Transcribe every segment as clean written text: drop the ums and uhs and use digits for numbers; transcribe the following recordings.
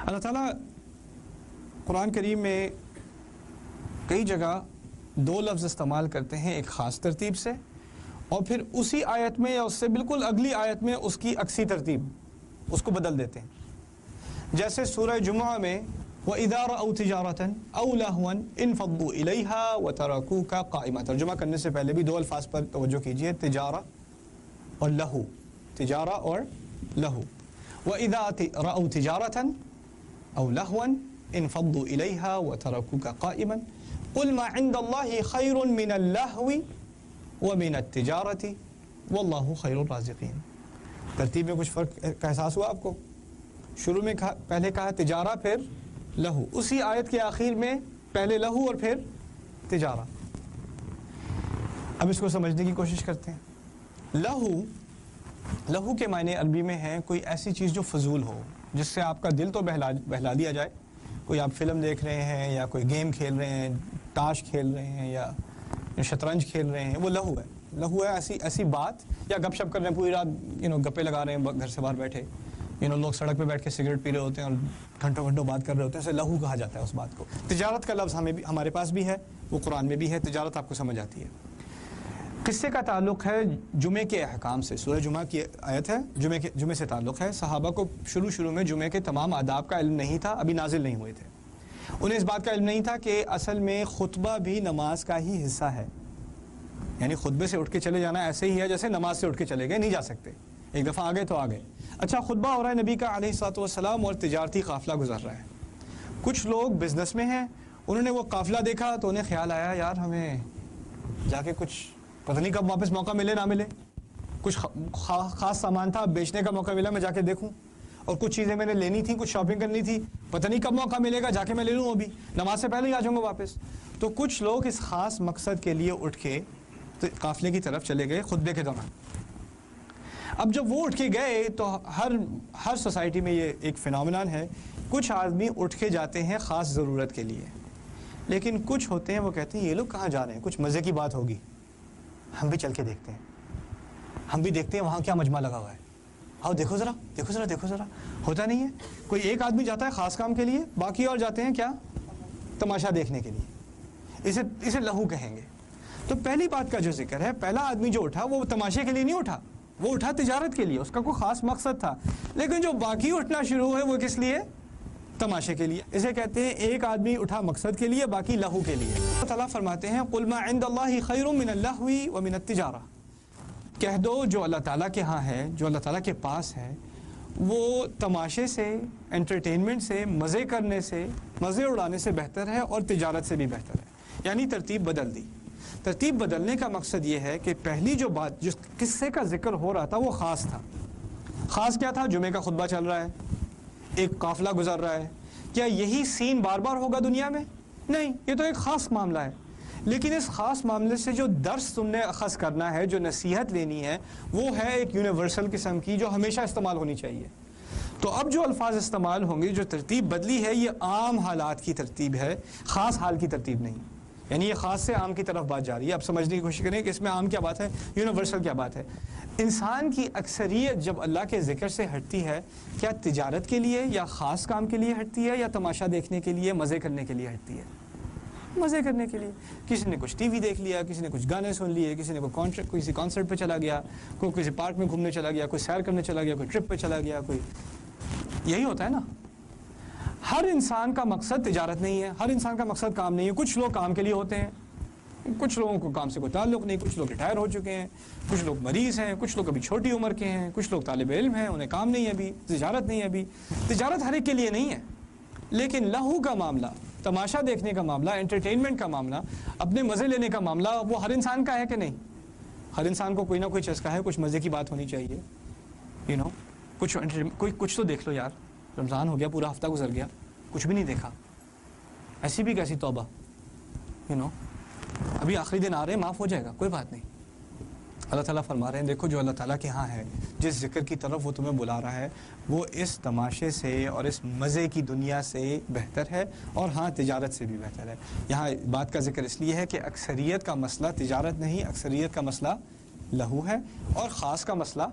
اللہ تعالیٰ قرآن کریم میں کئی جگہ دو لفظ استعمال کرتے ہیں، ایک خاص ترتیب سے اور پھر اسی آیت میں یا اس سے بالکل اگلی آیت میں اس کی عکسی ترتیب اس کو بدل دیتے ہیں. جیسے سورہ جمعہ میں وَإِذَا رَأَوْا تِجَارَةً أَوْ لَهْوًا انفضوا إِلَيْهَا وَتَرَكُوكَ قَائِمَةً. ترجمہ کرنے سے پہلے بھی دو الفاظ پر توجہ کیجئے، تجارہ اور لہو، تجارہ اور لہو. وَإِذَا رَأَوْا تِجَارَةً أَوْ لَهْوًا انفضوا إِلَيْهَا وَتَرَكُوكَ قَائِمًا قُلْ مَا عِنْدَ اللَّهِ خَيْرٌ مِنَ اللَّهْوِ وَمِنَ التِّجَارَةِ وَاللَّهُ خَيْرُ الرَّازِقِينَ. ترتیب میں کچھ فرق کا احساس ہوا آپ کو؟ شروع میں پہلے کہا تجارہ پھر لہو، اسی آیت کے آخر میں پہلے لہو اور پھر تجارہ. اب اس کو سمجھنے کی کوشش کرتے ہیں. لہو کے معنی عربی میں ہے کوئی ایسی چیز جو فضول ہو، جس سے آپ کا دل تو بہلا دیا جائے. کوئی آپ فلم دیکھ رہے ہیں یا کوئی گیم کھیل رہے ہیں، تاش کھیل رہے ہیں یا شطرنج کھیل رہے ہیں، وہ لہو ہے. لہو ہے ایسی بات، یا گپ شپ کر رہے ہیں پوری رات، گپے لگا رہے ہیں گھر سے باہر بیٹھے، لوگ سڑک پہ بیٹھ کے سگریٹ پی رہے ہوتے ہیں اور گھنٹوں بات کر رہے ہوتے ہیں، اسے لہو کہا جاتا ہے اس بات کو. تجارت کا لفظ ہمارے پاس بھی ہے، وہ قرآن میں بھی ہے. تجارت آپ کو سمجھ آتی ہے. قصے کا تعلق ہے جمعے کے احکام سے. سورہ جمعہ کی آیت ہے، جمعے سے تعلق ہے. صحابہ کو شروع میں جمعے کے تمام آداب کا علم نہیں تھا، ابھی نازل نہیں ہوئے تھے. انہیں اس بات کا علم نہیں تھا کہ اصل میں خطبہ بھی نماز کا ہی حصہ ہے. یعنی خطبے سے اٹھ کے چلے جانا ایسے ہی ہے جیسے نماز سے اٹھ کے چلے گئے، نہیں جا سکتے. ایک دفعہ آگے تو آگے. اچھا، خطبہ ہو رہا ہے نبی کا علیہ الصلوۃ والسلام اور تجارتی قافلہ گزر رہا ہے. کچھ لوگ بزنس میں ہیں، انہوں نے وہ قافلہ دیکھا تو انہیں خیال آیا یار ہمیں جا کے کچھ پتہ نہیں کب واپس موقع ملے نہ ملے. کچھ خاص سامان تھا، بیچنے کا موقع ملا، میں جا کے دیکھوں. اور کچھ چیزیں میں نے لینی تھیں، کچھ شاپنگ کرنی تھی، پتہ نہیں کب موقع ملے گا، جا کے میں لے لوں، ابھی نماز سے پہلے ہی آ جاؤں گا واپس. تو کچھ لوگ اس خاص مقصد کے لیے اٹھ کے قافلے کی طرف چلے گئے خطبے کے دوران. اب جب وہ اٹھ کے گئے تو ہر سوسائٹی میں یہ ایک فینومینن ہے، کچھ آدمی اٹھ کے جاتے ہیں خاص ضرورت کے لیے، لیکن کچھ ہوتے ہیں وہ کہتے ہیں یہ لوگ کہاں جا رہے ہیں، کچھ مزے کی بات ہوگی، ہم بھی چل کے دیکھتے ہیں، ہم بھی دیکھتے ہیں وہاں کیا مجمع لگا ہوا ہے، آؤ دیکھو ذرا. ہوتا نہیں ہے. کوئی ایک آدمی جاتا ہے خاص کام کے لیے، باقی اور جاتے ہیں کیا؟ تماشا دیکھنے کے لیے. اسے لہو کہیں گے. تو پہلی بات کا جو ذکر ہے، پہلا آدمی جو اٹھا وہ تماشے کے لیے نہیں اٹھا، وہ اٹھا تجارت کے لیے، اس کا کوئی خاص مقصد تھا. لیکن جو باقی اٹھنا شروع ہوئے وہ کس لیے؟ تماشے کے لیے. اسے کہتے ہیں ایک آدمی اٹھا مقصد کے لیے، باقی لہو کے لیے. اللہ تعالیٰ فرماتے ہیں قُلْ مَا عِنْدَ اللَّهِ خَيْرٌ مِّنَ اللَّهْوِ وَمِنَ التِّجَارَةِ. کہہ دو جو اللہ تعالیٰ کے ہاں ہے، جو اللہ تعالیٰ کے پاس ہے، وہ تماشے سے، انٹرٹینمنٹ سے، مزے کرنے سے، مزے اڑانے سے بہتر ہے اور تجارت سے بھی بہتر ہے. یعنی ترتیب بدل دی. ترتیب بدلنے کا مقصد یہ ہے کہ پہلی جو بات جس قصے کا ذکر ہو رہا تھا وہ خاص تھا. خاص کیا تھا؟ جمعے کا خطبہ چل رہا ہے، ایک قافلہ گزر رہا ہے. کیا یہی سین بار بار ہوگا دنیا میں؟ نہیں، یہ تو ایک خاص معاملہ ہے. لیکن اس خاص معاملے سے جو درس تم نے اخذ کرنا ہے، جو نصیحت لینی ہے، وہ ہے ایک یونیورسل قسم کی جو ہمیشہ استعمال ہونی چاہیے. تو اب جو الفاظ استعمال ہوں گے، جو ترتیب بدلی ہے، یہ عام حالات کی ترتیب ہے، خاص حال کی ترتیب نہیں. یعنی یہ خاص سے عام کی طرف بات جا رہی ہے. اب سمجھنے کی کوشش کریں کہ اس میں عام کیا بات ہے، یونیورسل کیا بات ہے. انسان کی اکثریت جب اللہ کے ذکر سے ہٹتی ہے، کیا تجارت کے لیے یا خاص کام کے لیے ہٹتی ہے، یا تماشا دیکھنے کے لیے، مزے کرنے کے لیے ہٹتی ہے؟ مزے کرنے کے لیے. کسی نے کچھ ٹی وی دیکھ لیا، کسی نے کچھ گانے سن لیے، کسی نے کسی کانسرٹ پہ چلا گیا، کوئی کسی پارک میں گھومنے چلا گیا، کوئی سیر کرنے چلا گیا، کوئی ٹرپ پہ چلا گیا، کوئی. یہی ہوتا ہے نا. ہر انسان کا مقصد تجارت نہیں ہے، ہر انسان کا مقصد کام نہیں ہے. کچھ لوگ کام کے لیے ہوتے ہیں، کچھ لوگوں کو کام سے کوئی تعلق نہیں، کچھ لوگ ریٹائر ہو چکے ہیں، کچھ لوگ مریض ہیں، کچھ لوگ ابھی چھوٹی عمر کے ہیں، کچھ لوگ طالب علم ہیں، انہیں کام نہیں ہے ابھی، تجارت نہیں ہے ابھی. تجارت ہر ایک کے لیے نہیں ہے. لیکن لہو کا معاملہ، تماشا دیکھنے کا معاملہ، انٹرٹینمنٹ کا معاملہ، اپنے مزے لینے کا معاملہ، وہ ہر انسان کا ہے کہ نہیں؟ ہر انسان کو کوئی نہ کوئی چسکا ہے، کچھ مزے کی بات ہونی چاہیے. کچھ تو دیکھ لو یار. رمضان ہو گیا، پورا ہفتہ گزر گیا، کچھ بھی نہیں دیکھا. ایسی بھی کیسی توبہ. ابھی آخری دن آ رہے ہیں، معاف ہو جائے گا، کوئی بات نہیں. اللہ تعالیٰ فرما رہے ہیں دیکھو جو اللہ تعالیٰ کے ہاں ہے، جس ذکر کی طرف وہ تمہیں بلا رہا ہے، وہ اس تماشے سے اور اس مزے کی دنیا سے بہتر ہے، اور ہاں تجارت سے بھی بہتر ہے. یہاں بات کا ذکر اس لیے ہے کہ اکثریت کا مسئلہ تجارت نہیں، اکثریت کا مسئلہ لہو ہے، اور خاص کا مسئلہ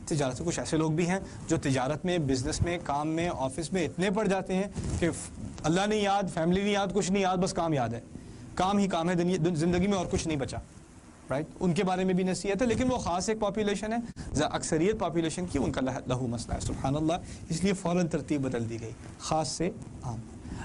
تجارت سے. کچھ ایسے لوگ بھی ہیں جو تجارت میں، بزنس میں، کام میں، آفس میں اتنے پڑ جاتے ہیں کہ اللہ نہیں یاد، فیملی نہیں یاد، کچھ نہیں یاد، بس کام یاد ہے. کام ہی کام ہے زندگی میں، اور کچھ نہیں بچا. رائٹ، ان کے بارے میں بھی نصیحت ہے، لیکن وہ خاص ایک پاپولیشن ہے، اکثریت پاپولیشن کی ان کا لہو مسئلہ ہے. سبحان اللہ. اس لیے فوراً ترتیب بدل دی گئی، خاص سے عام.